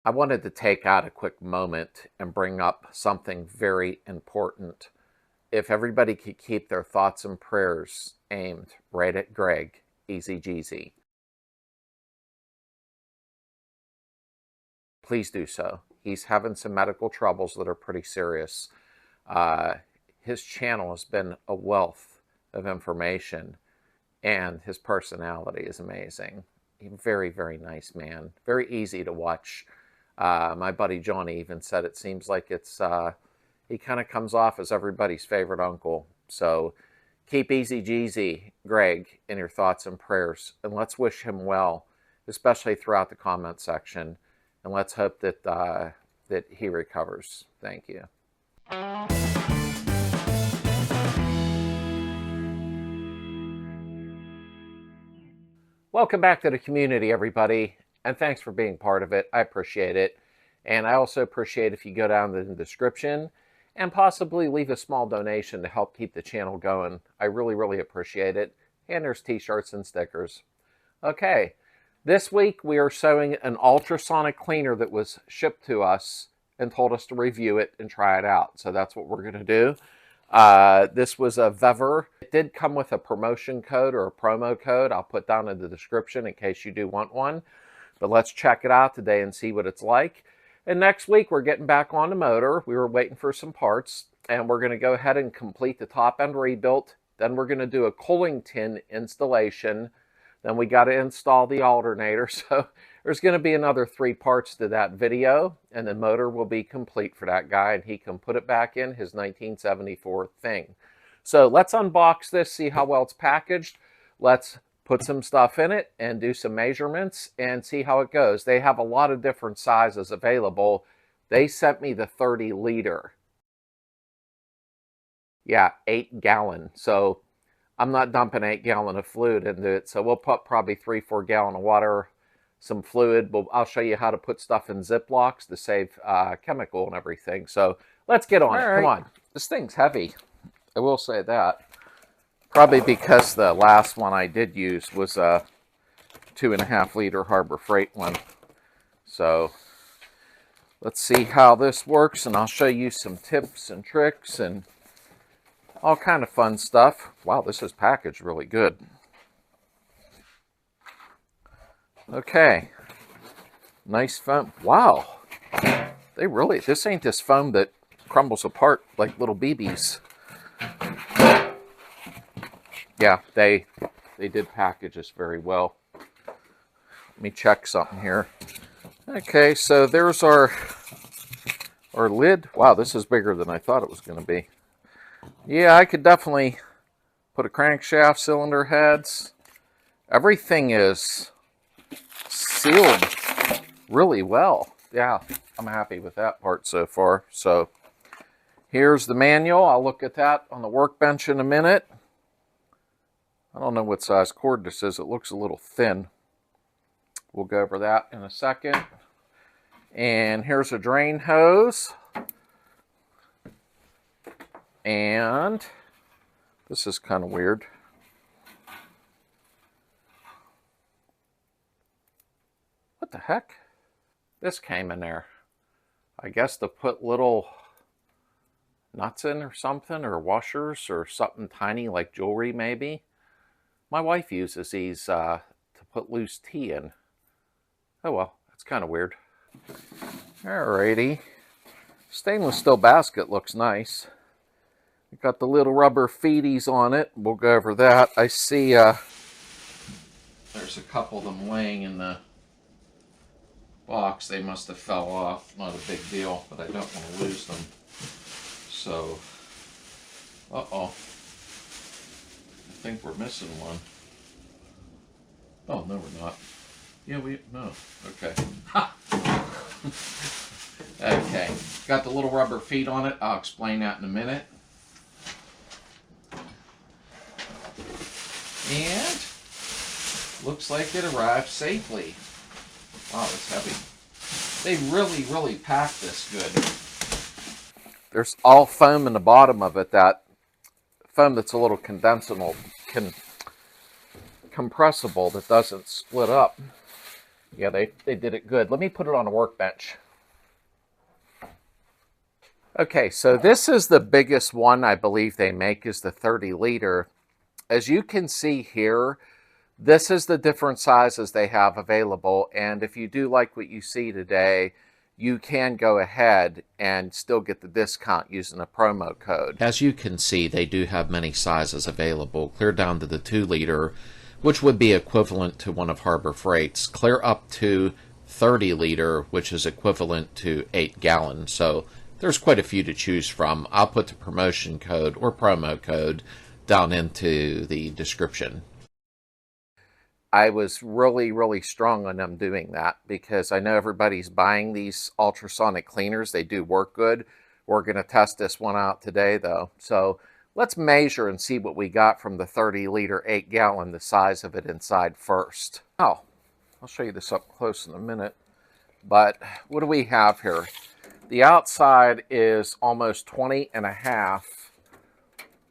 I wanted to take out a quick moment and bring up something very important. If everybody could keep their thoughts and prayers aimed right at Greg, easy Jeezy, please do so. He's having some medical troubles that are pretty serious. His channel has been a wealth of information, and his personality is amazing. He's a very, very nice man. Very easy to watch. My buddy Johnny even said it seems like he kind of comes off as everybody's favorite uncle. So keep easy Jeezy, Greg, in your thoughts and prayers, and let's wish him well, especially throughout the comment section. And let's hope that that he recovers. Thank you. Welcome back to the community, everybody, and thanks for being part of it. I appreciate it. And I also appreciate if you go down to the description and possibly leave a small donation to help keep the channel going. I really, really appreciate it. And there's t-shirts and stickers. Okay, this week we are showing an ultrasonic cleaner that was shipped to us and told us to review it and try it out. So that's what we're going to do. This was a Vever. It did come with a promotion code or a promo code. I'll put down in the description in case you do want one. But let's check it out today and see what it's like. And next week, we're getting back on the motor. We were waiting for some parts, and we're going to go ahead and complete the top end rebuild. Then we're going to do a cooling tin installation. Then we got to install the alternator. So there's going to be another 3 parts to that video, and the motor will be complete for that guy, and he can put it back in his 1974 thing. So let's unbox this, see how well it's packaged. Let's put some stuff in it and do some measurements and see how it goes. They have a lot of different sizes available. They sent me the 30-liter. Yeah, 8-gallon. So I'm not dumping 8-gallon of fluid into it. So we'll put probably 3-4 gallon of water, some fluid. I'll show you how to put stuff in Ziplocs to save chemical and everything. So let's get on it. Come on. This thing's heavy. I will say that. Probably because the last one I did use was a 2.5-liter Harbor Freight one. So let's see how this works, and I'll show you some tips and tricks and all kind of fun stuff. Wow, this is packaged really good. Okay. Nice foam. Wow. This ain't this foam that crumbles apart like little BBs. Yeah, they did package this very well. Let me check something here. Okay, so there's our lid. Wow, this is bigger than I thought it was going to be. Yeah, I could definitely put a crankshaft, cylinder heads. Everything is sealed really well. Yeah, I'm happy with that part so far. So here's the manual. I'll look at that on the workbench in a minute. I don't know what size cord this is. It looks a little thin. We'll go over that in a second. And here's a drain hose. And this is kind of weird. What the heck? This came in there. I guess to put little nuts in or something, or washers or something tiny like jewelry maybe. My wife uses these to put loose tea in. Oh well, that's kind of weird. Alrighty. Stainless steel basket looks nice. We've got the little rubber feeties on it. We'll go over that. I see there's a couple of them laying in the box. They must have fell off. Not a big deal, but I don't want to lose them. So, uh-oh. I think we're missing one. Oh, no, we're not. Yeah, no. Okay. Ha! Okay. Got the little rubber feet on it. I'll explain that in a minute. And looks like it arrived safely. Wow, it's heavy. They really, really packed this good. There's all foam in the bottom of it, that foam that's a little compressible that doesn't split up. Yeah, they did it good. Let me put it on a workbench. Okay, so this is the biggest one I believe they make, is the 30 liter. As you can see here, this is the different sizes they have available, and if you do like what you see today, you can go ahead and still get the discount using a promo code. As you can see, they do have many sizes available, clear down to the 2 liter, which would be equivalent to one of Harbor Freight's, clear up to 30 liter, which is equivalent to 8 gallon. So there's quite a few to choose from. I'll put the promotion code or promo code down into the description. I was really strong on them doing that because I know everybody's buying these ultrasonic cleaners. They do work good. We're going to test this one out today though. So let's measure and see what we got from the 30 liter 8 gallon, the size of it inside first. Oh, I'll show you this up close in a minute. But what do we have here? The outside is almost 20.5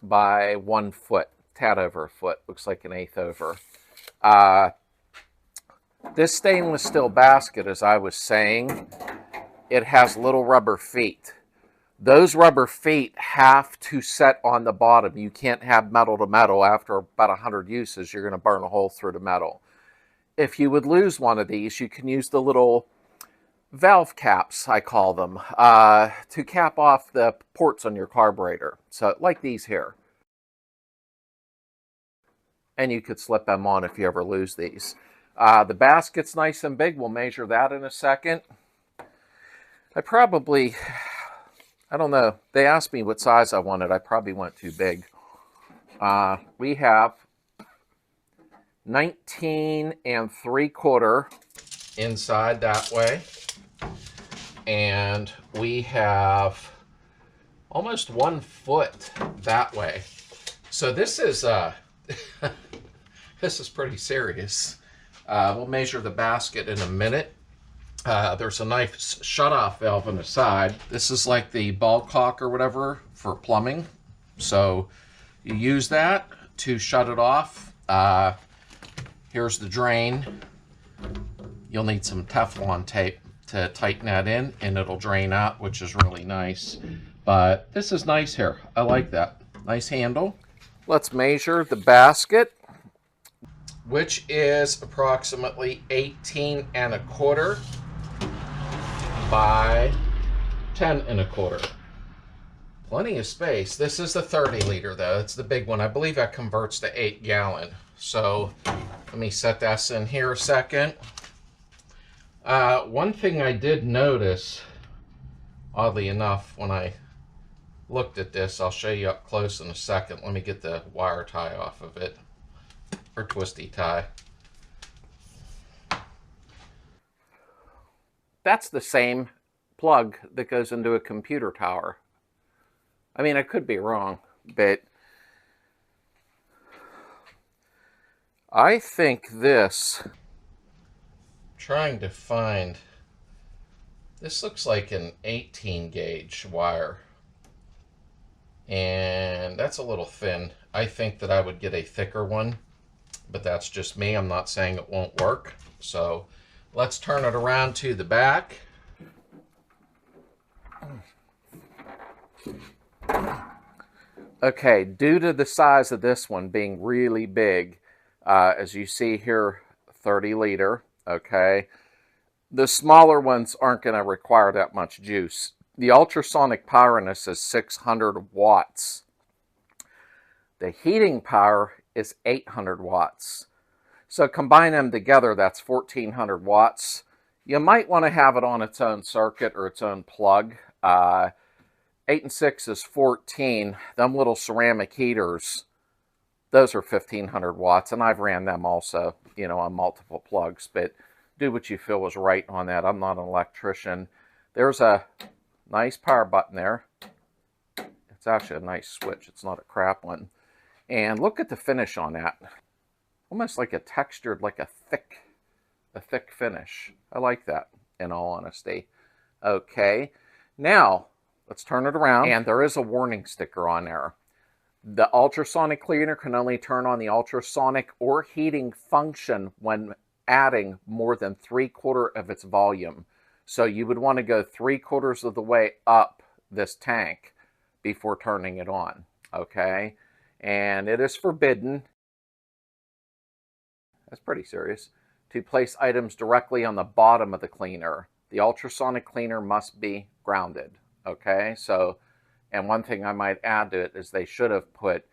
by 1 foot, tad over a foot, looks like an eighth over. This stainless steel basket, as I was saying, it has little rubber feet. Those rubber feet have to set on the bottom. You can't have metal to metal. After about 100 uses, you're going to burn a hole through the metal. If you would lose one of these, you can use the little valve caps, I call them, to cap off the ports on your carburetor. So like these here. And you could slip them on if you ever lose these. The basket's nice and big. We'll measure that in a second. I don't know. They asked me what size I wanted. I probably went too big. We have 19 3/4 inside that way. And we have almost 1 foot that way. So this is this is pretty serious. We'll measure the basket in a minute. There's a nice shut-off valve on the side. This is like the ball cock or whatever for plumbing. So you use that to shut it off. Here's the drain. You'll need some Teflon tape to tighten that in, and it'll drain out, which is really nice. But this is nice here. I like that. Nice handle. Let's measure the basket, which is approximately 18 1/4 by 10 1/4. Plenty of space. This is the 30 liter though. It's the big one. I believe that converts to 8 gallon. So let me set this in here a second. One thing I did notice, oddly enough, when I looked at this, I'll show you up close in a second. Let me get the wire tie off of it, or twisty tie. That's the same plug that goes into a computer tower. I mean, I could be wrong, but I think this, trying to find, this looks like an 18 gauge wire. And that's a little thin. I think that I would get a thicker one, but that's just me. I'm not saying it won't work. So let's turn it around to the back. Okay, due to the size of this one being really big, as you see here, 30 liter, okay, the smaller ones aren't going to require that much juice. The ultrasonic power in this is 600 watts. The heating power is 800 watts. So combine them together, that's 1400 watts. You might want to have it on its own circuit or its own plug. 8 and 6 is 14. Them little ceramic heaters, those are 1500 watts, and I've ran them also, you know, on multiple plugs, but do what you feel is right on that. I'm not an electrician. There's a nice power button there. It's actually a nice switch. It's not a crap one. And look at the finish on that. Almost like a textured, like a thick finish. I like that, in all honesty. Okay, now let's turn it around, and there is a warning sticker on there. The ultrasonic cleaner can only turn on the ultrasonic or heating function when adding more than 3/4 of its volume. So you would want to go 3/4 of the way up this tank before turning it on, okay? And it is forbidden, that's pretty serious, to place items directly on the bottom of the cleaner. The ultrasonic cleaner must be grounded, okay? So, and one thing I might add to it is they should have put,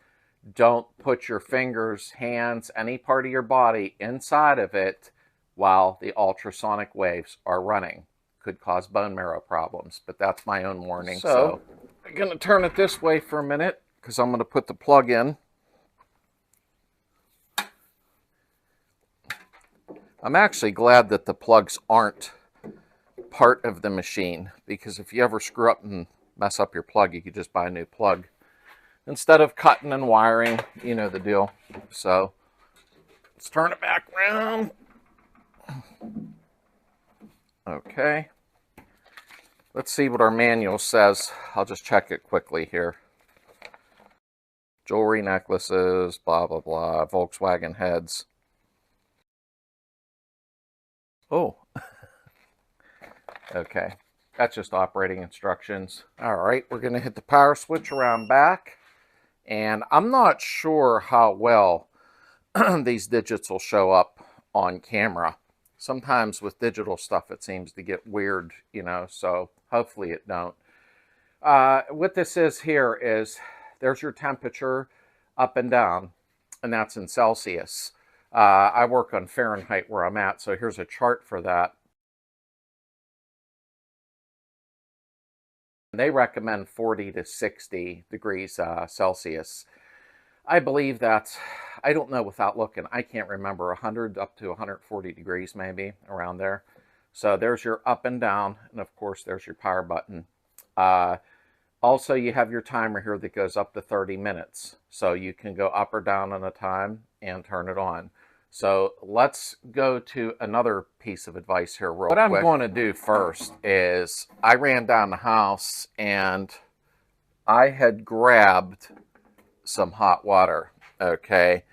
don't put your fingers, hands, any part of your body inside of it while the ultrasonic waves are running. Could cause bone marrow problems, but that's my own warning. So I'm going to turn it this way for a minute because I'm going to put the plug in. I'm actually glad that the plugs aren't part of the machine, because if you ever screw up and mess up your plug, you could just buy a new plug instead of cutting and wiring. You know the deal. So let's turn it back around. Okay. Let's see what our manual says. I'll just check it quickly here. Jewelry, necklaces, blah, blah, blah, Volkswagen heads. Oh. Okay. That's just operating instructions. All right, we're going to hit the power switch around back. And I'm not sure how well these digits will show up on camera. Sometimes with digital stuff, it seems to get weird, you know, so hopefully it don't. What this is here is, there's your temperature up and down, and that's in Celsius. I work on Fahrenheit where I'm at, so here's a chart for that. They recommend 40 to 60 degrees Celsius. I believe that's, I don't know without looking, I can't remember, 100 up to 140 degrees maybe, around there. So there's your up and down, and of course there's your power button. Also, you have your timer here that goes up to 30 minutes. So you can go up or down on a time and turn it on. So let's go to another piece of advice here real quick. What I'm going to do first is, I ran down the house and I had grabbed some hot water, okay?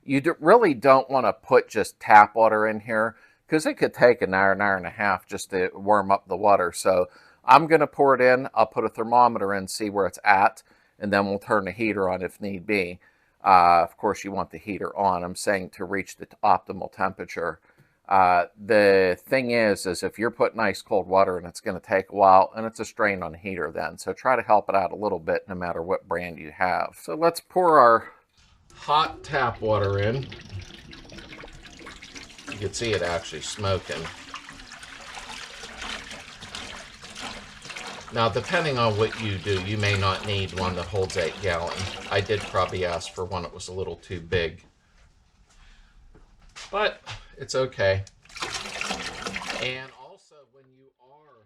You really don't want to put just tap water in here, because it could take an hour and a half just to warm up the water. So I'm going to pour it in. I'll put a thermometer in, see where it's at, and then we'll turn the heater on if need be. Of course, you want the heater on. I'm saying to reach the optimal temperature. The thing is if you're putting ice cold water in, it's going to take a while, and it's a strain on the heater then. So try to help it out a little bit no matter what brand you have. So let's pour our hot tap water in. You can see it actually smoking. Now, depending on what you do, you may not need one that holds 8 gallons. I did probably ask for one that was a little too big. But it's okay. And also, when you are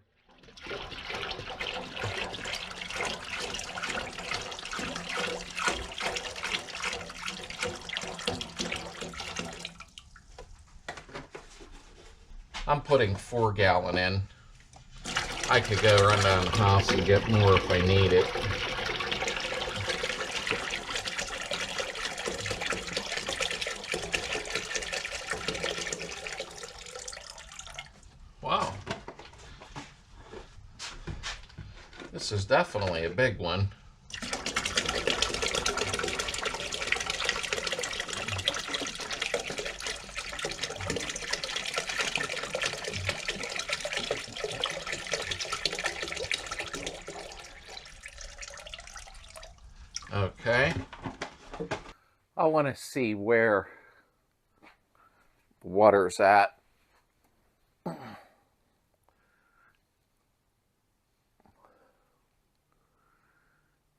I'm putting 4 gallon in. I could go run down the house and get more if I need it. Wow. This is definitely a big one. Okay. I want to see where the water's at.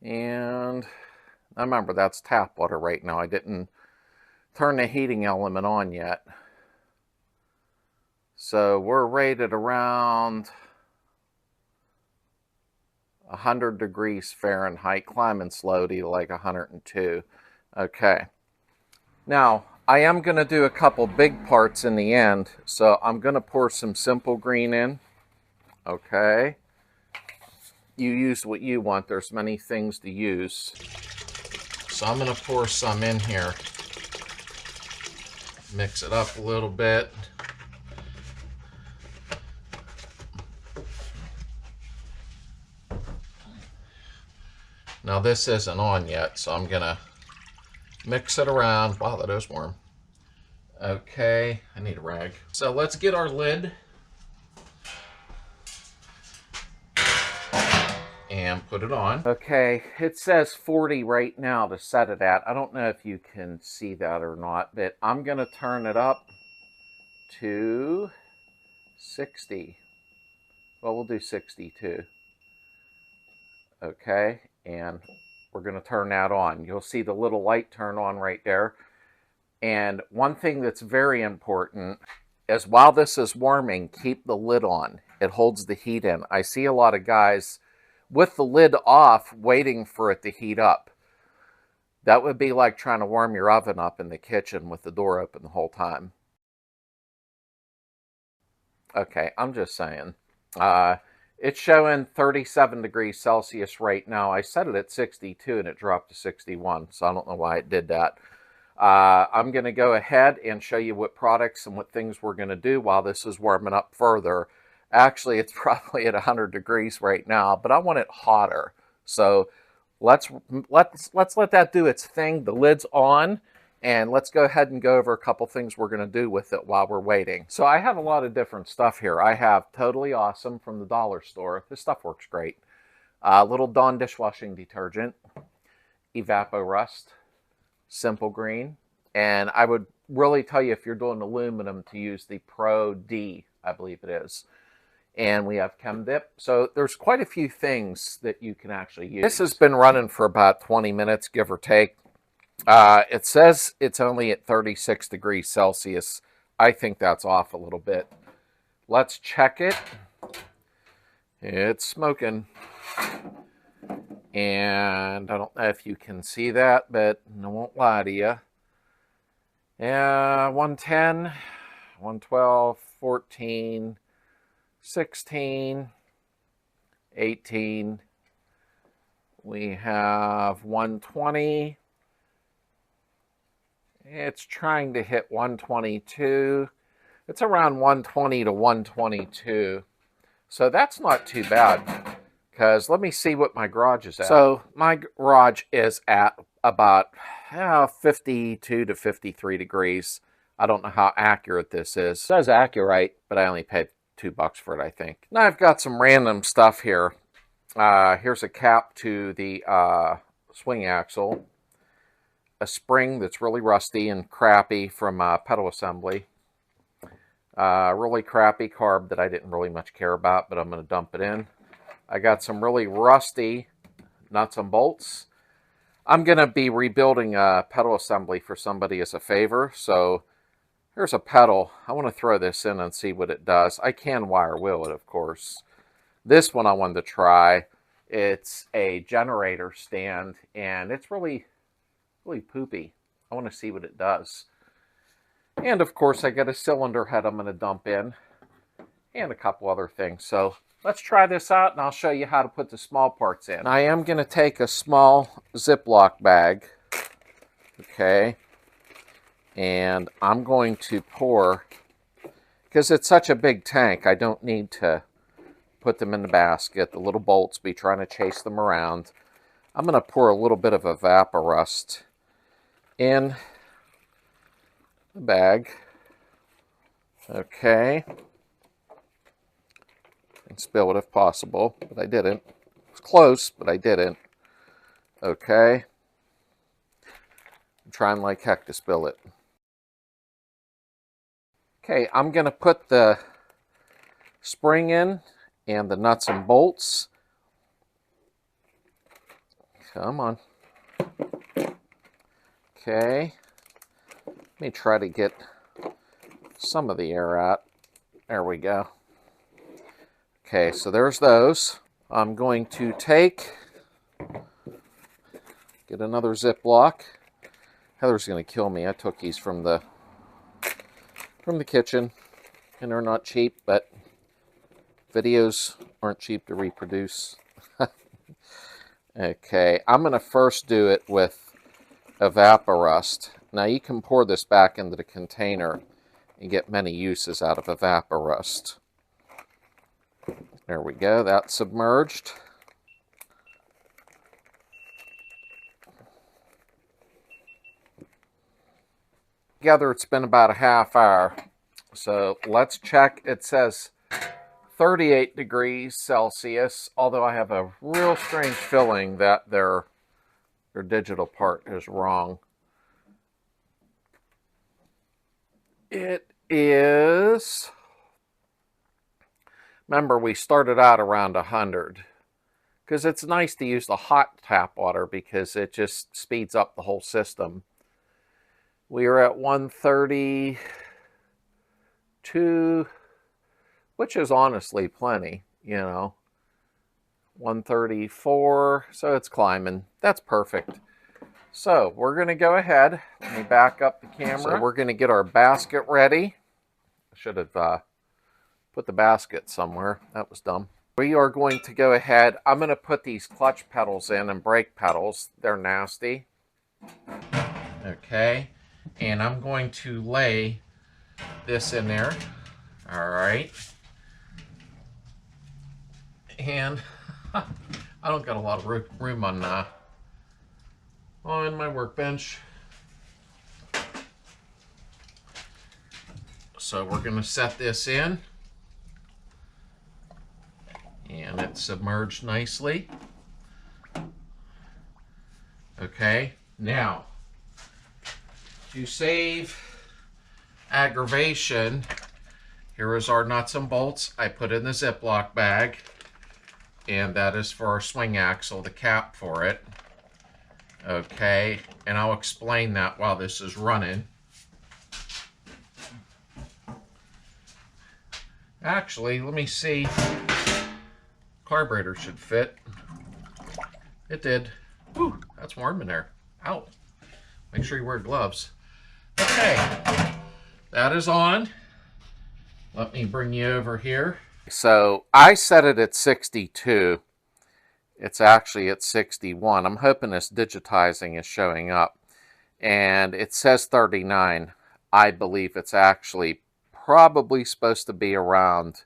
And I remember that's tap water right now. I didn't turn the heating element on yet. So we're rated around 100 degrees Fahrenheit, climbing slowly to like 102. Okay. Now, I am going to do a couple big parts in the end, so I'm going to pour some simple green in. Okay. You use what you want. There's many things to use. So I'm going to pour some in here. Mix it up a little bit. Now this isn't on yet, so I'm gonna mix it around. Wow, that is warm. Okay, I need a rag. So let's get our lid and put it on. Okay, it says 40 right now to set it at. I don't know if you can see that or not, but I'm gonna turn it up to 60. Well, we'll do 62. Okay, and we're gonna turn that on. You'll see the little light turn on right there. And one thing that's very important is while this is warming, keep the lid on. It holds the heat in. I see a lot of guys with the lid off waiting for it to heat up. That would be like trying to warm your oven up in the kitchen with the door open the whole time. Okay, I'm just saying. It's showing 37 degrees Celsius right now. I set it at 62 and it dropped to 61, so I don't know why it did that. I'm going to go ahead and show you what products and what things we're going to do while this is warming up further. Actually, it's probably at 100 degrees right now, but I want it hotter. So let's let that do its thing. The lid's on, and let's go ahead and go over a couple things we're going to do with it while we're waiting. So I have a lot of different stuff here. I have Totally Awesome from the dollar store. This stuff works great. Little Dawn dishwashing detergent, Evapo-Rust, Simple Green, and I would really tell you if you're doing aluminum to use the Pro D, I believe it is. And we have Chem Dip. So there's quite a few things that you can actually use. This has been running for about 20 minutes, give or take. It says it's only at 36 degrees Celsius. I think that's off a little bit. Let's check it. It's smoking. And I don't know if you can see that, but I won't lie to you. Yeah, 110, 112, 14, 16, 18. We have 120. It's trying to hit 122. It's around 120 to 122. So that's not too bad. Because let me see what my garage is at. So my garage is at about 52 to 53 degrees. I don't know how accurate this is. It says accurate, but I only paid $2 for it, I think. Now I've got some random stuff here. Here's a cap to the swing axle. A spring that's really rusty and crappy from pedal assembly. Really crappy carb that I didn't really much care about, but I'm going to dump it in. I got some really rusty nuts and bolts. I'm going to be rebuilding a pedal assembly for somebody as a favor. So here's a pedal. I want to throw this in and see what it does. I can wire wheel it, of course. This one I wanted to try. It's a generator stand, and it's really poopy. I want to see what it does. And of course, I got a cylinder head I'm going to dump in, and a couple other things. So let's try this out, and I'll show you how to put the small parts in. I am going to take a small Ziploc bag, okay, and I'm going to pour, because it's such a big tank, I don't need to put them in the basket. The little bolts be trying to chase them around. I'm going to pour a little bit of Evapo-Rust in the bag, okay. And spill it if possible, but I didn't. It's close, but I didn't. Okay. I'm trying like heck to spill it. Okay, I'm going to put the spring in and the nuts and bolts. Come on. Okay. Let me try to get some of the air out. There we go. Okay, so there's those. I'm going to get another Ziploc. Heather's going to kill me. I took these from the kitchen, and they're not cheap, but videos aren't cheap to reproduce. Okay, I'm going to first do it with Evapo-Rust. Now you can pour this back into the container and get many uses out of Evapo-Rust. There we go, that's submerged. Together it's been about a half hour. So let's check. It says 38 degrees Celsius, although I have a real strange feeling that their digital part is wrong. It is, remember we started out around 100, because it's nice to use the hot tap water because it just speeds up the whole system. We are at 132, which is honestly plenty, you know. 134, so it's climbing. That's perfect. So we're going to go ahead. Let me back up the camera. So we're going to get our basket ready. I should have put the basket somewhere. That was dumb. We are going to go ahead. I'm going to put these clutch pedals in and brake pedals. They're nasty. Okay. And I'm going to lay this in there. All right. And I don't got a lot of room on my workbench. So we're going to set this in. And it's submerged nicely. Okay, now, to save aggravation, here is our nuts and bolts I put in the Ziploc bag. And that is for our swing axle, the cap for it. Okay, and I'll explain that while this is running. Actually, let me see. Carburetor should fit. It did. Whew, that's warm in there. Ow. Make sure you wear gloves. Okay, that is on. Let me bring you over here. So I set it at 62. It's actually at 61. I'm hoping this digitizing is showing up. And it says 39. I believe it's actually probably supposed to be around,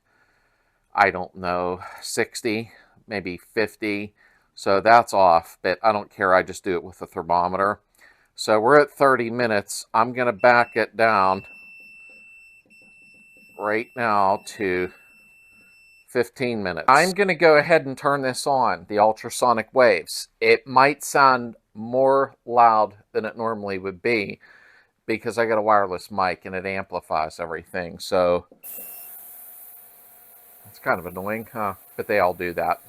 I don't know, 60, maybe 50. So that's off, but I don't care. I just do it with the thermometer. So we're at 30 minutes. I'm going to back it down right now to 15 minutes. I'm going to go ahead and turn this on, the ultrasonic waves. It might sound more loud than it normally would be because I got a wireless mic and it amplifies everything. So it's kind of annoying, huh? But they all do that.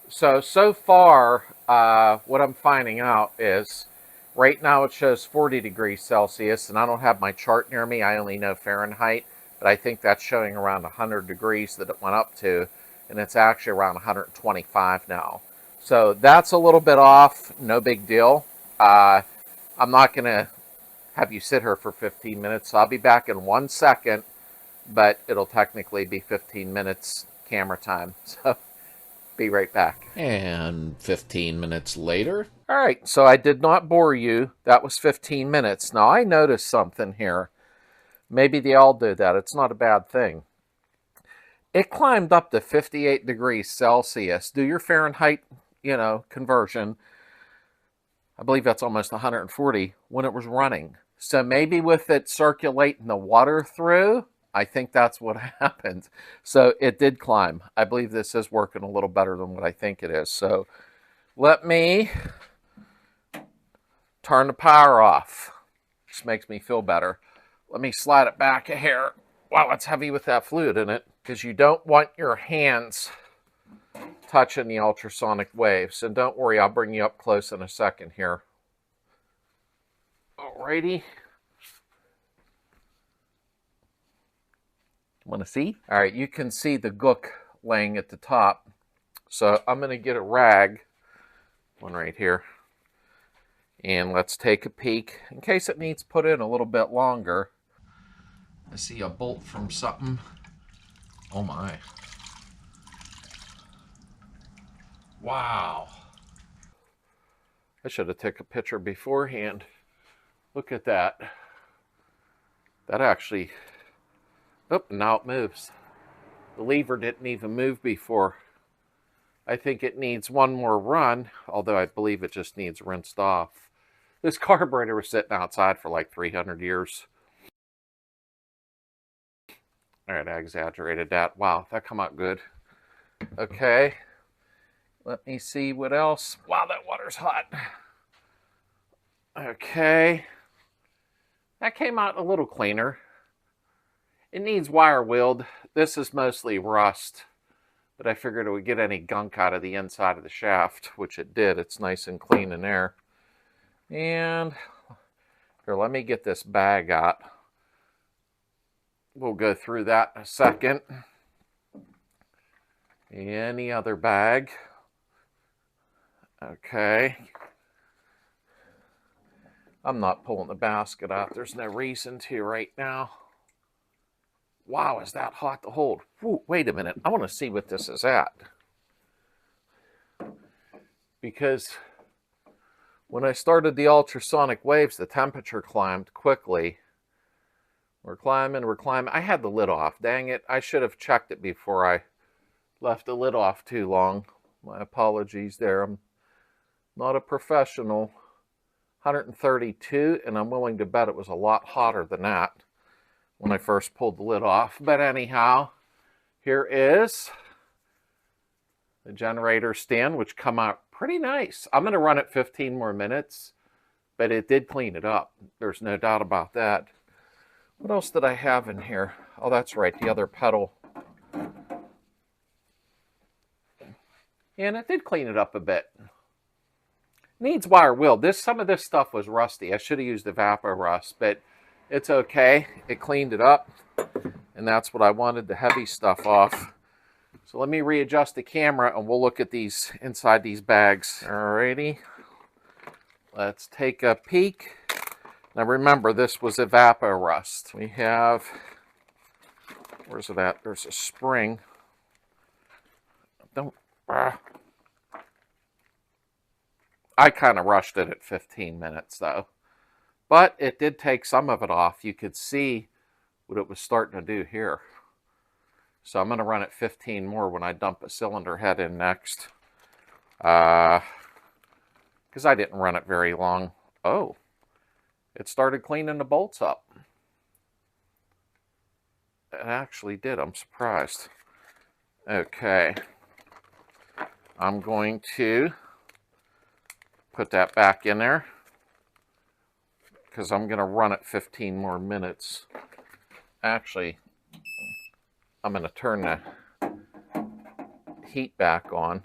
So far, what I'm finding out is right now it shows 40 degrees Celsius, and I don't have my chart near me. I only know Fahrenheit. But I think that's showing around 100 degrees that it went up to, and it's actually around 125 now. So that's a little bit off, no big deal. I'm not going to have you sit here for 15 minutes, so I'll be back in 1 second, but it'll technically be 15 minutes camera time. So be right back. And 15 minutes later. All right, so I did not bore you. That was 15 minutes. Now I noticed something here. Maybe they all do that. It's not a bad thing. It climbed up to 58 degrees Celsius. Do your Fahrenheit, conversion. I believe that's almost 140 when it was running. So maybe with it circulating the water through, I think that's what happened. So it did climb. I believe this is working a little better than what I think it is. So let me turn the power off. This makes me feel better. Let me slide it back a hair. Wow, it's heavy with that fluid in it, because you don't want your hands touching the ultrasonic waves. And don't worry, I'll bring you up close in a second here. Alrighty. Want to see? All right, you can see the gook laying at the top. So I'm going to get a rag, one right here. And let's take a peek in case it needs put in a little bit longer. I see a bolt from something. Oh my. Wow. I should have taken a picture beforehand. Look at that. That actually, oh, now it moves. The lever didn't even move before. I think it needs one more run, although I believe it just needs rinsed off. This carburetor was sitting outside for like 300 years. All right, I exaggerated that. Wow, that come out good. Okay, let me see what else. Wow, that water's hot. Okay, that came out a little cleaner. It needs wire wheeled. This is mostly rust, but I figured it would get any gunk out of the inside of the shaft, which it did. It's nice and clean in there. And here, let me get this bag out. We'll go through that in a second. Any other bag? Okay. I'm not pulling the basket out. There's no reason to right now. Wow, is that hot to hold? Whew, wait a minute. I want to see what this is at. Because when I started the ultrasonic waves, the temperature climbed quickly. We're climbing. I had the lid off. Dang it. I should have checked it before I left the lid off too long. My apologies there. I'm not a professional. 132, and I'm willing to bet it was a lot hotter than that when I first pulled the lid off. But anyhow, here is the generator stand, which come out pretty nice. I'm going to run it 15 more minutes, but it did clean it up. There's no doubt about that. What else did I have in here? Oh, that's right, the other pedal. And it did clean it up a bit. Needs wire wheel. Some of this stuff was rusty. I should have used the Vapor Rust, but it's okay. It cleaned it up, and that's what I wanted, the heavy stuff off. So let me readjust the camera, and we'll look at these inside these bags. Alrighty. Let's take a peek. Now remember, this was a Vapor Rust. We have, where's it at? There's a spring. I kind of rushed it at 15 minutes though. But it did take some of it off. You could see what it was starting to do here. So I'm going to run it 15 more when I dump a cylinder head in next. Because I didn't run it very long. Oh, it started cleaning the bolts up. It actually did. I'm surprised. Okay. I'm going to put that back in there because I'm going to run it 15 more minutes. Actually, I'm going to turn the heat back on.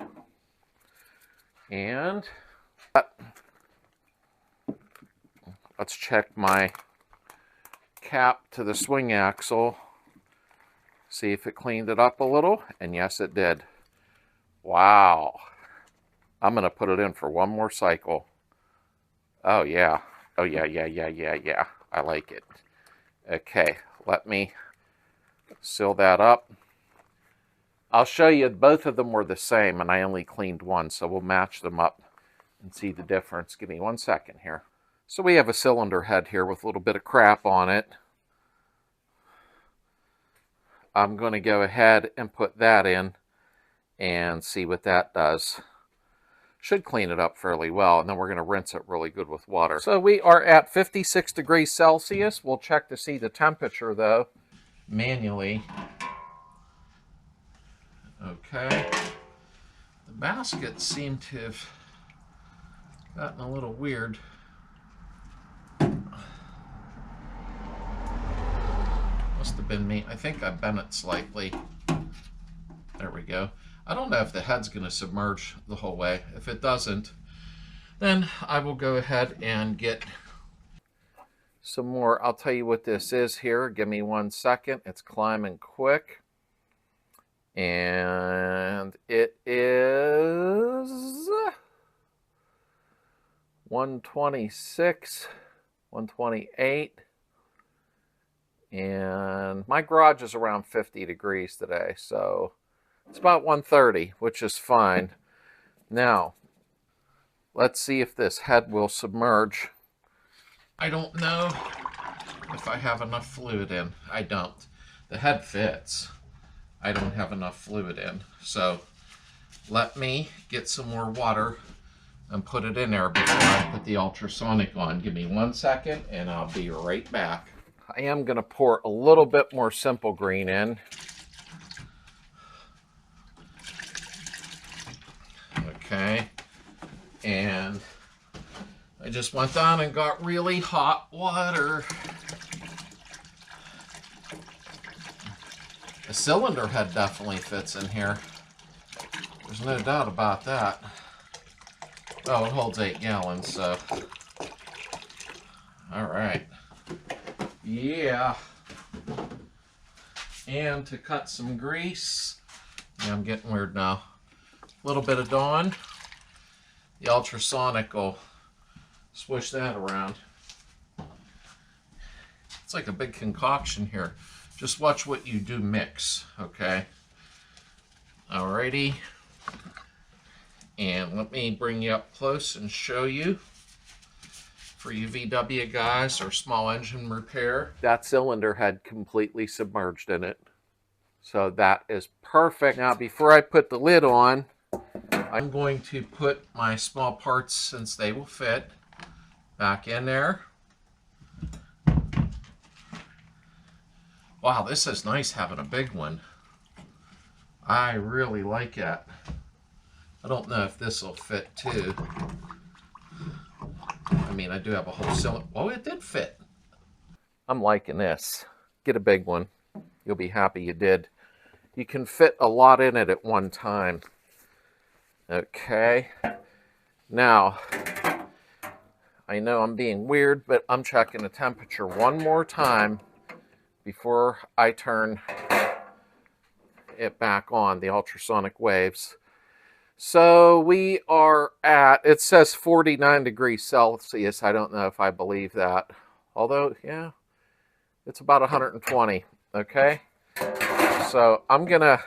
And let's check my cap to the swing axle. See if it cleaned it up a little. And yes, it did. Wow. I'm going to put it in for one more cycle. Oh, yeah. Oh, yeah. I like it. Okay, let me seal that up. I'll show you both of them were the same, and I only cleaned one, so we'll match them up and see the difference. Give me 1 second here. So we have a cylinder head here with a little bit of crap on it. I'm going to go ahead and put that in and see what that does. Should clean it up fairly well, and then we're going to rinse it really good with water. So we are at 56 degrees Celsius. We'll check to see the temperature, though, manually. Okay. The baskets seem to have gotten a little weird. Must have been me. I think I bent it slightly. There we go. I don't know if the head's going to submerge the whole way. If it doesn't, then I will go ahead and get some more. I'll tell you what this is here. Give me 1 second. It's climbing quick. And it is 126, 128. And my garage is around 50 degrees today, so it's about 130, which is fine. Now, let's see if this head will submerge. I don't know if I have enough fluid in. I don't. The head fits. I don't have enough fluid in. So let me get some more water and put it in there before I put the ultrasonic on. Give me 1 second and I'll be right back. I am going to pour a little bit more simple green in. Okay, and I just went down and got really hot water. The cylinder head definitely fits in here. There's no doubt about that. Oh, it holds 8 gallons, so. All right. Yeah. And to cut some grease, yeah, I'm getting weird now. A little bit of Dawn. The ultrasonic will swish that around. It's like a big concoction here. Just watch what you do mix, okay? Alrighty. And let me bring you up close and show you. For you VW guys or small engine repair, that cylinder head completely submerged in it. So that is perfect. Now before I put the lid on, I'm going to put my small parts, since they will fit, back in there. Wow, this is nice having a big one. I really like it. I don't know if this will fit too. I mean, I do have a whole cylinder. Oh, it did fit. I'm liking this. Get a big one. You'll be happy you did. You can fit a lot in it at one time. Okay. Now, I know I'm being weird, but I'm checking the temperature one more time before I turn it back on, the ultrasonic waves. So we are at, it says 49 degrees Celsius. I don't know if I believe that. Although, yeah, it's about 120, okay? So I'm gonna,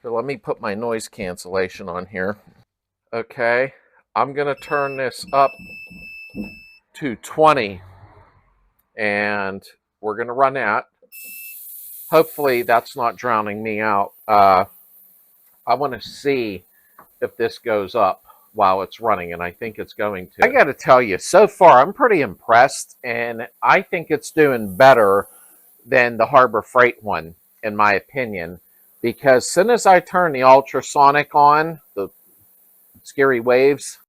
here, let me put my noise cancellation on here. Okay, I'm gonna turn this up to 20 and we're gonna run that. Hopefully that's not drowning me out. I wanna see if this goes up while it's running, and I think it's going to. I gotta tell you, so far I'm pretty impressed, and I think it's doing better than the Harbor Freight one, in my opinion, because as soon as I turn the ultrasonic on, the scary waves,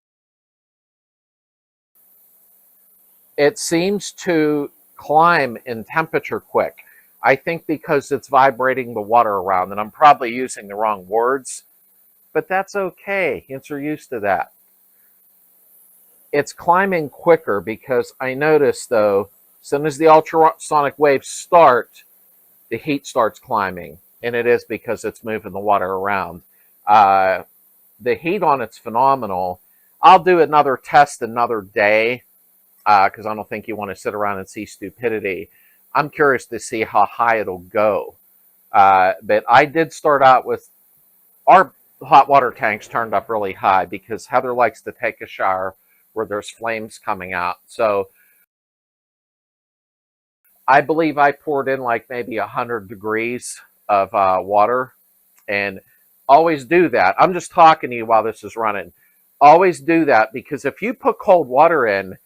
it seems to climb in temperature quick. I think because it's vibrating the water around, and I'm probably using the wrong words, but that's okay. You're used to that. It's climbing quicker because I noticed, though, as soon as the ultrasonic waves start, the heat starts climbing, and it is because it's moving the water around. The heat on it's phenomenal. I'll do another test another day because I don't think you want to sit around and see stupidity. I'm curious to see how high it'll go. But I did start out with our hot water tanks turned up really high because Heather likes to take a shower where there's flames coming out. So I believe I poured in like maybe 100 degrees of water, and always do that. I'm just talking to you while this is running. Always do that, because if you put cold water in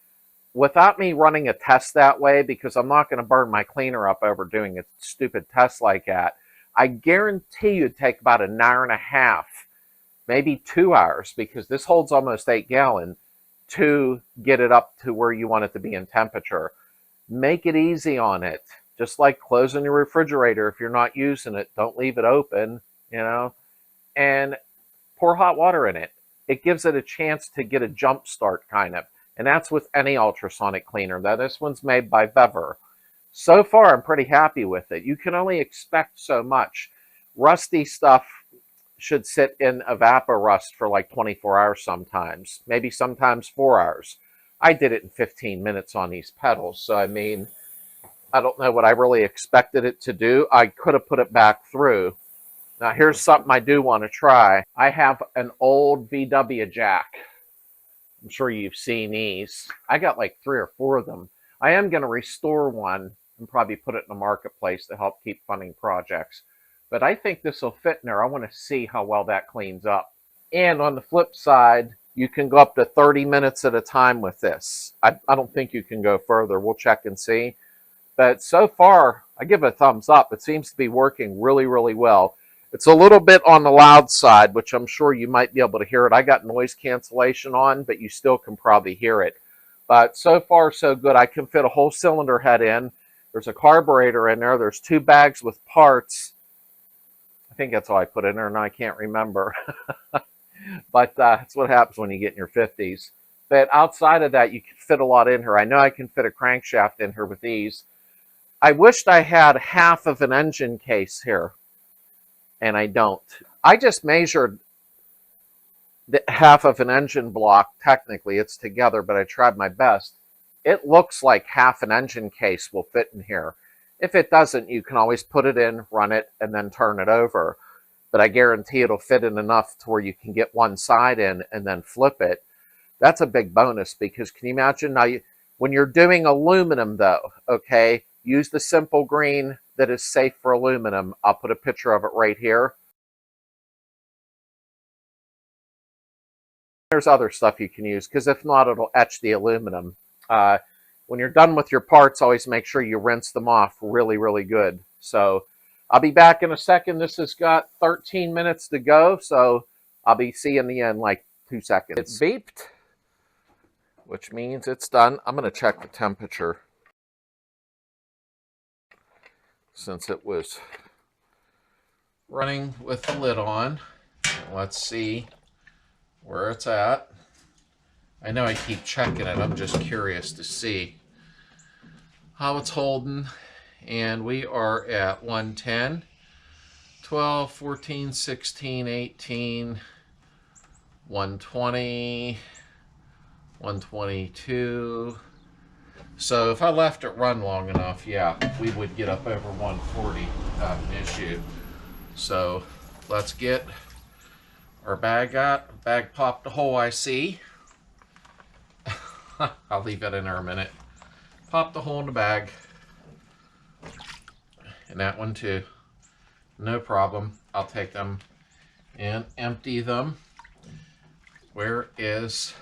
without me running a test that way, because I'm not going to burn my cleaner up over doing a stupid test like that, I guarantee you it'd take about an hour and a half, maybe 2 hours, because this holds almost 8 gallons, to get it up to where you want it to be in temperature. Make it easy on it. Just like closing your refrigerator. If you're not using it, don't leave it open, you know, and pour hot water in it. It gives it a chance to get a jump start, kind of. And that's with any ultrasonic cleaner. Now, this one's made by Vever. So far, I'm pretty happy with it. You can only expect so much. Rusty stuff should sit in evaporust for like 24 hours sometimes. Maybe sometimes 4 hours. I did it in 15 minutes on these pedals. So, I mean, I don't know what I really expected it to do. I could have put it back through. Now, here's something I do want to try. I have an old VW jack. I'm sure you've seen these. I got like 3 or 4 of them. I am going to restore one and probably put it in the marketplace to help keep funding projects. But I think this will fit in there. I want to see how well that cleans up. And on the flip side, You can go up to 30 minutes at a time with this. I don't think you can go further. We'll check and see. But so far, I give it a thumbs up. It seems to be working really, really well. It's a little bit on the loud side, which I'm sure you might be able to hear it. I got noise cancellation on, but you still can probably hear it. But so far, so good. I can fit a whole cylinder head in. There's a carburetor in there. There's 2 bags with parts. I think that's all I put in there, and I can't remember. But that's what happens when you get in your 50s. But outside of that, you can fit a lot in here. I know I can fit a crankshaft in here with these. I wished I had half of an engine case here, and I don't. I just measured half of an engine block. Technically, it's together, but I tried my best. It looks like half an engine case will fit in here. If it doesn't, you can always put it in, run it, and then turn it over. But I guarantee it'll fit in enough to where you can get one side in and then flip it. That's a big bonus, because can you imagine now, when you're doing aluminum though, okay, use the simple green that is safe for aluminum. I'll put a picture of it right here. There's other stuff you can use, because if not, it'll etch the aluminum. When you're done with your parts, always make sure you rinse them off really, really good. So I'll be back in a second. This has got 13 minutes to go, so I'll be seeing you in like 2 seconds. It's beeped, which means it's done. I'm going to check the temperature, since it was running with the lid on. Let's see where it's at. I know I keep checking it. I'm just curious to see how it's holding. And we are at 110, 12, 14, 16, 18, 120, 122. So if I left it run long enough, yeah, we would get up over 140 without an issue. So let's get our bag out. Bag popped a hole, I see. I'll leave that in there a minute. Pop the hole in the bag. And that one too. No problem. I'll take them and empty them. Where's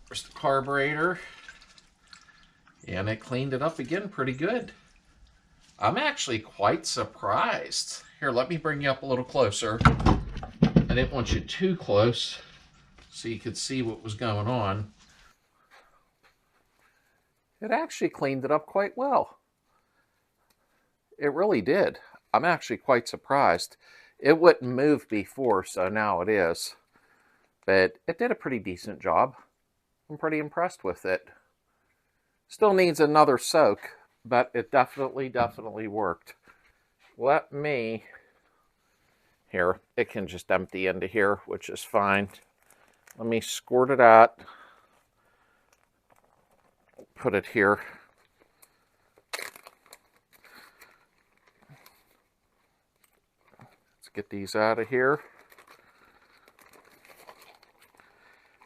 the carburetor? And it cleaned it up again pretty good. I'm actually quite surprised. Here, let me bring you up a little closer. I didn't want you too close so you could see what was going on. It actually cleaned it up quite well. It really did. I'm actually quite surprised. It wouldn't move before, so now it is. But it did a pretty decent job. I'm pretty impressed with it. Still needs another soak, but it definitely worked. Let me... Here, it can just empty into here, which is fine. Let me squirt it out. Put it here. Let's get these out of here.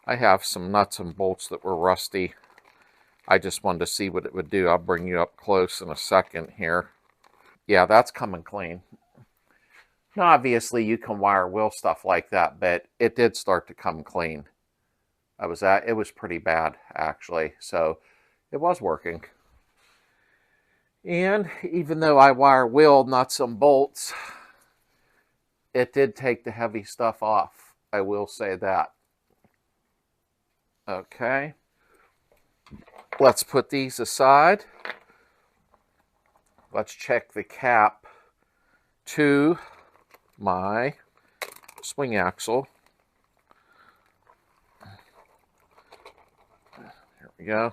I have some nuts and bolts that were rusty. I just wanted to see what it would do. I'll bring you up close in a second here. Yeah, that's coming clean. Now, obviously, you can wire wheel stuff like that, but it did start to come clean. It was pretty bad, actually. So it was working. And even though I wire wheel nuts and bolts, it did take the heavy stuff off. I will say that. Okay. Let's put these aside. Let's check the cap to my swing axle. Here we go.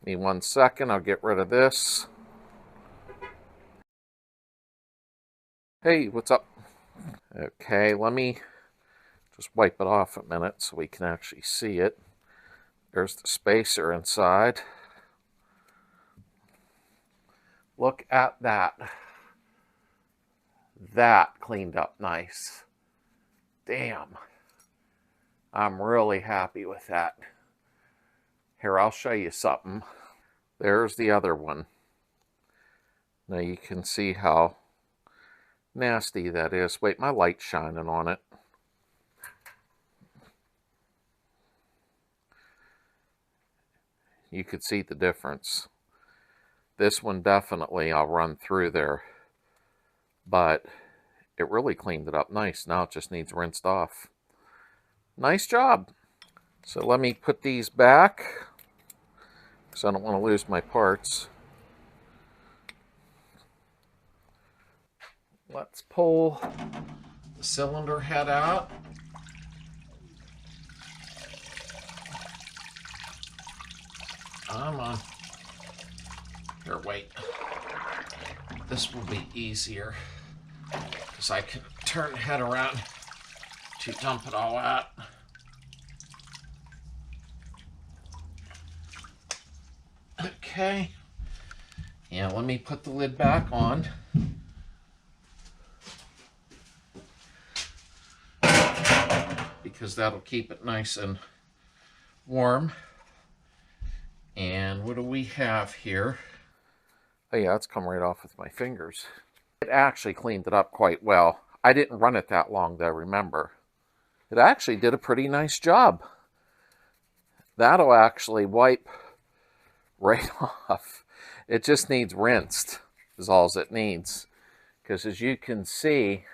Give me 1 second. I'll get rid of this. Hey, what's up? Okay, let me just wipe it off a minute so we can actually see it. There's the spacer inside. Look at that. That cleaned up nice. Damn. I'm really happy with that. Here, I'll show you something. There's the other one. Now you can see how nasty that is. Wait, my light's shining on it. you could see the difference. This one definitely I'll run through there, but it really cleaned it up nice. Now it just needs rinsed off. Nice job. So let me put these back because I don't want to lose my parts. Let's pull the cylinder head out. Come on. Here, wait. This will be easier because I can turn the head around to dump it all out. Okay. Yeah, let me put the lid back on. Because that'll keep it nice and warm. And what do we have here? Oh yeah, it's come right off with my fingers. It actually cleaned it up quite well. I didn't run it that long though, remember. It actually did a pretty nice job. That'll actually wipe right off. It just needs rinsed, is all it needs. Because as you can see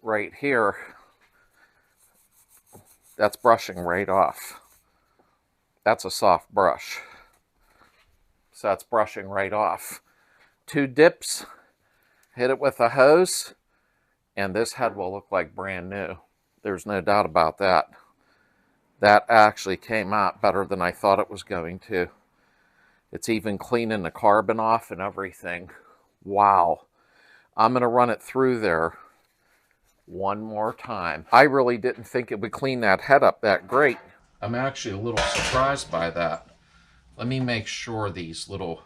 right here, that's brushing right off. That's a soft brush. So that's brushing right off. 2 dips, hit it with a hose, and this head will look like brand new. There's no doubt about that. That actually came out better than I thought it was going to. It's even cleaning the carbon off and everything. Wow. I'm going to run it through there one more time. I really didn't think it would clean that head up that great. I'm actually a little surprised by that. Let me make sure these little,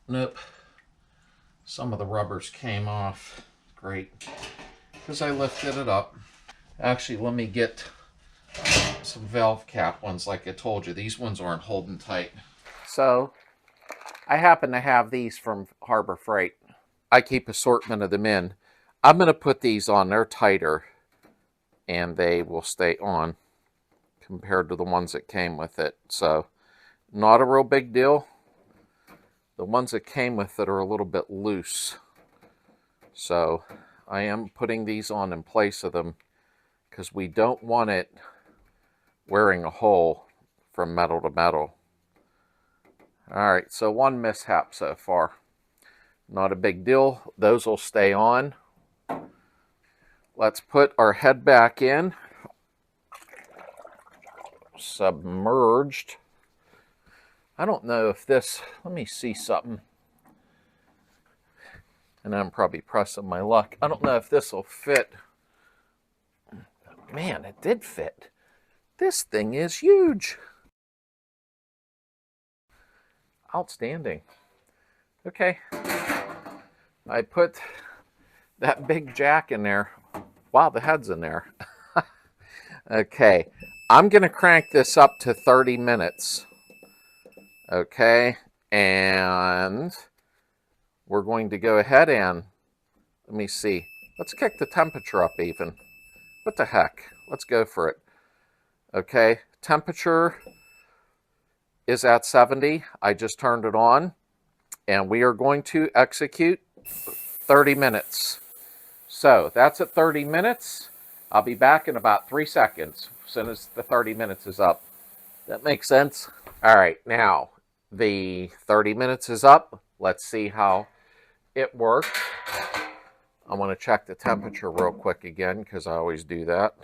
nope, some of the rubbers came off. Great, because I lifted it up. Actually, let me get some valve cap ones like I told you. These ones aren't holding tight. So, I happen to have these from Harbor Freight. I keep assortment of them in. I'm going to put these on. They're tighter, and they will stay on compared to the ones that came with it. So, not a real big deal. The ones that came with it are a little bit loose. So, I am putting these on in place of them because we don't want it wearing a hole from metal to metal. Alright, so one mishap so far. Not a big deal. Those will stay on. Let's put our head back in. Submerged. I don't know if this, let me see something. And I'm probably pressing my luck. I don't know if this will fit. Man, it did fit. This thing is huge. Outstanding. Okay. I put that big jack in there. Wow, the head's in there. Okay. I'm going to crank this up to 30 minutes. Okay. And we're going to go ahead and, let me see. Let's kick the temperature up even. What the heck? Let's go for it. Okay. Temperature is at 70. I just turned it on. And we are going to execute 30 minutes. So that's at 30 minutes. I'll be back in about 3 seconds as soon as the 30 minutes is up. That makes sense? All right, now the 30 minutes is up. Let's see how it worked. I want to check the temperature real quick again because I always do that.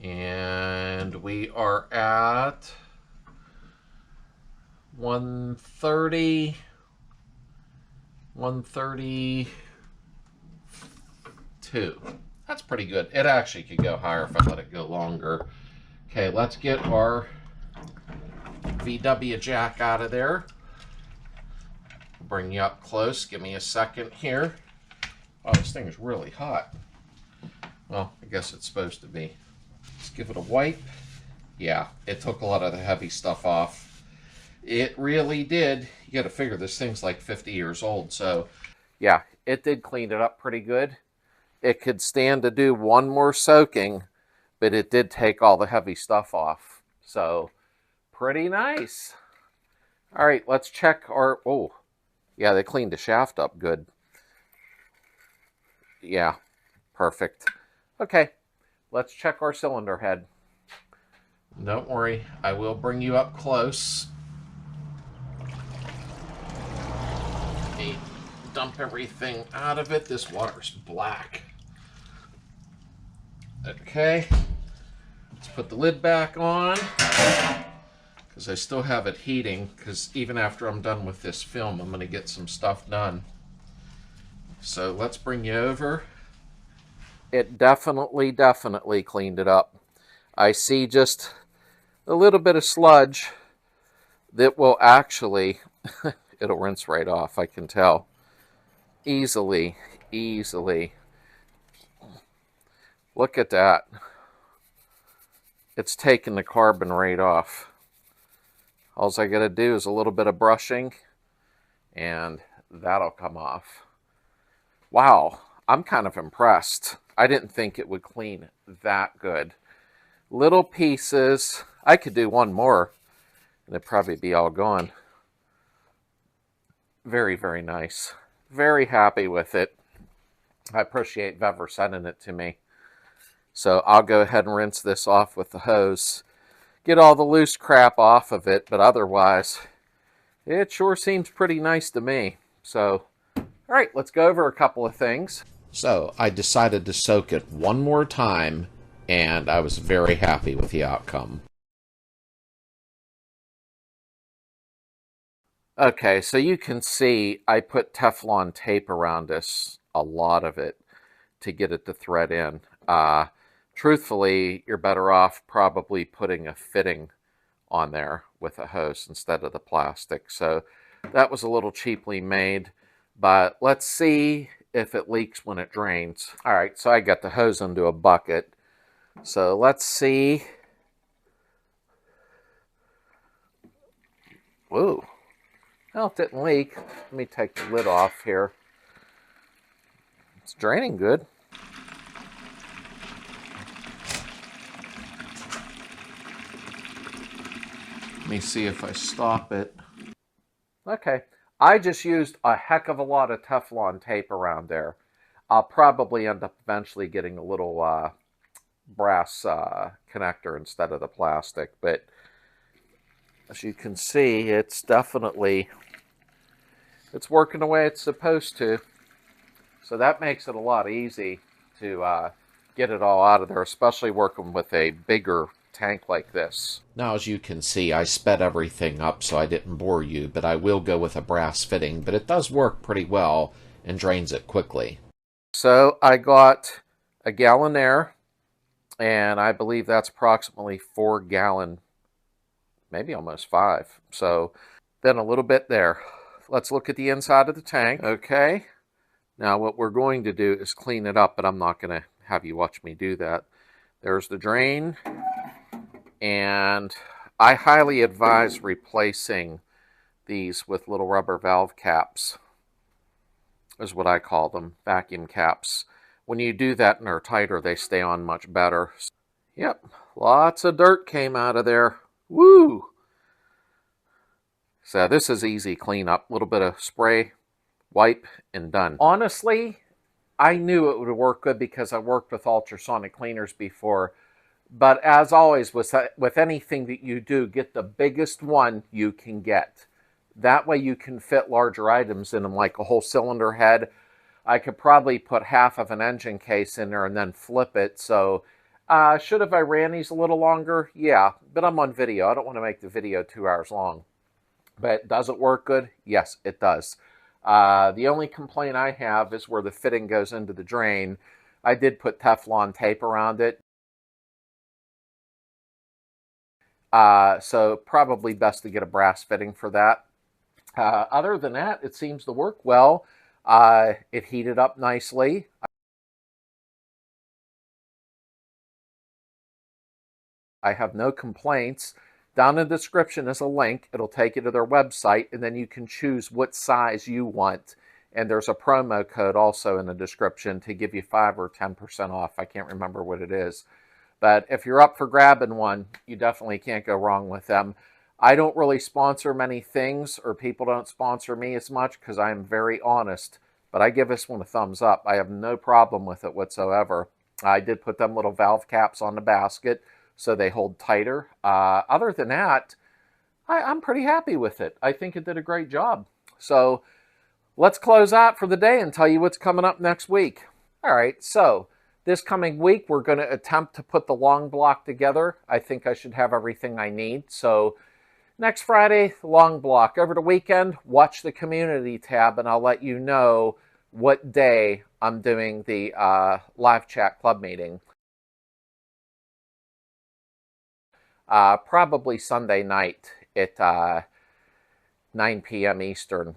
And we are at 130, 132. That's pretty good. It actually could go higher if I let it go longer. Okay, let's get our VW jack out of there. Bring you up close. Give me a second here. Oh, this thing is really hot. Well, I guess it's supposed to be. Let's give it a wipe. Yeah, it took a lot of the heavy stuff off. It really did. You got to figure this thing's like 50 years old, so yeah, it did clean it up pretty good. It could stand to do one more soaking, but it did take all the heavy stuff off. So pretty nice. All right, let's check our, oh, yeah, they cleaned the shaft up good. Yeah, perfect. Okay, let's check our cylinder head. Don't worry, I will bring you up close. Let me dump everything out of it. This water's black. Okay, let's put the lid back on, because I still have it heating, because even after I'm done with this film, I'm going to get some stuff done. So let's bring you over. It definitely cleaned it up. I see just a little bit of sludge that will actually, it'll rinse right off, I can tell. Easily. Look at that. It's taking the carbon right off. All I gotta do is a little bit of brushing and that'll come off. Wow, I'm kind of impressed. I didn't think it would clean that good. Little pieces. I could do one more and it'd probably be all gone. Very nice. Very happy with it. I appreciate Vever sending it to me. So I'll go ahead and rinse this off with the hose. Get all the loose crap off of it, but otherwise, it sure seems pretty nice to me. So, all right, let's go over a couple of things. So I decided to soak it one more time, and I was very happy with the outcome. Okay, so you can see I put Teflon tape around this, a lot of it, to get it to thread in. Truthfully, you're better off probably putting a fitting on there with a hose instead of the plastic. So that was a little cheaply made, but let's see if it leaks when it drains. All right, so I got the hose into a bucket. So let's see. Whoa. Well, it didn't leak. Let me take the lid off here. It's draining good. Let me see if I stop it. Okay, I just used a heck of a lot of Teflon tape around there. I'll probably end up eventually getting a little brass connector instead of the plastic, but as you can see, it's definitely, it's working the way it's supposed to. So that makes it a lot easy to get it all out of there, especially working with a bigger tank like this. Now, as you can see, I sped everything up so I didn't bore you, but I will go with a brass fitting, but it does work pretty well and drains it quickly. So I got a gallon there, and I believe that's approximately 4 gallon, maybe almost 5. So then a little bit there. Let's look at the inside of the tank. Okay. Now what we're going to do is clean it up, but I'm not going to have you watch me do that. There's the drain. And I highly advise replacing these with little rubber valve caps, is what I call them, vacuum caps. When you do that and they're tighter, they stay on much better. Yep, lots of dirt came out of there. Woo! So this is easy cleanup. A little bit of spray, wipe, and done. Honestly, I knew it would work good because I worked with ultrasonic cleaners before. But as always, with anything that you do, get the biggest one you can get. That way you can fit larger items in them, like a whole cylinder head. I could probably put half of an engine case in there and then flip it. So should have I ran these a little longer? Yeah, but I'm on video. I don't want to make the video 2 hours long. But does it work good? Yes, it does. The only complaint I have is where the fitting goes into the drain. I did put Teflon tape around it. So probably best to get a brass fitting for that. Other than that, it seems to work well. It heated up nicely. I have no complaints. Down in the description is a link. It'll take you to their website, and then you can choose what size you want. And there's a promo code also in the description to give you 5 or 10% off. I can't remember what it is. But if you're up for grabbing one, you definitely can't go wrong with them. I don't really sponsor many things, or people don't sponsor me as much because I'm very honest. But I give this one a thumbs up. I have no problem with it whatsoever. I did put them little valve caps on the basket so they hold tighter. Other than that, I'm pretty happy with it. I think it did a great job. So let's close out for the day and tell you what's coming up next week. All right, so this coming week, we're going to attempt to put the long block together. I think I should have everything I need. So next Friday, long block. Over the weekend, watch the community tab, and I'll let you know what day I'm doing the live chat club meeting. Probably Sunday night at 9 p.m. Eastern.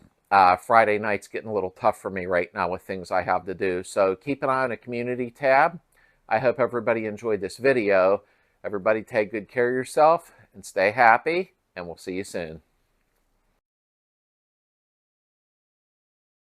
Friday night's getting a little tough for me right now with things I have to do. So keep an eye on the community tab. I hope everybody enjoyed this video. Everybody take good care of yourself and stay happy, and we'll see you soon.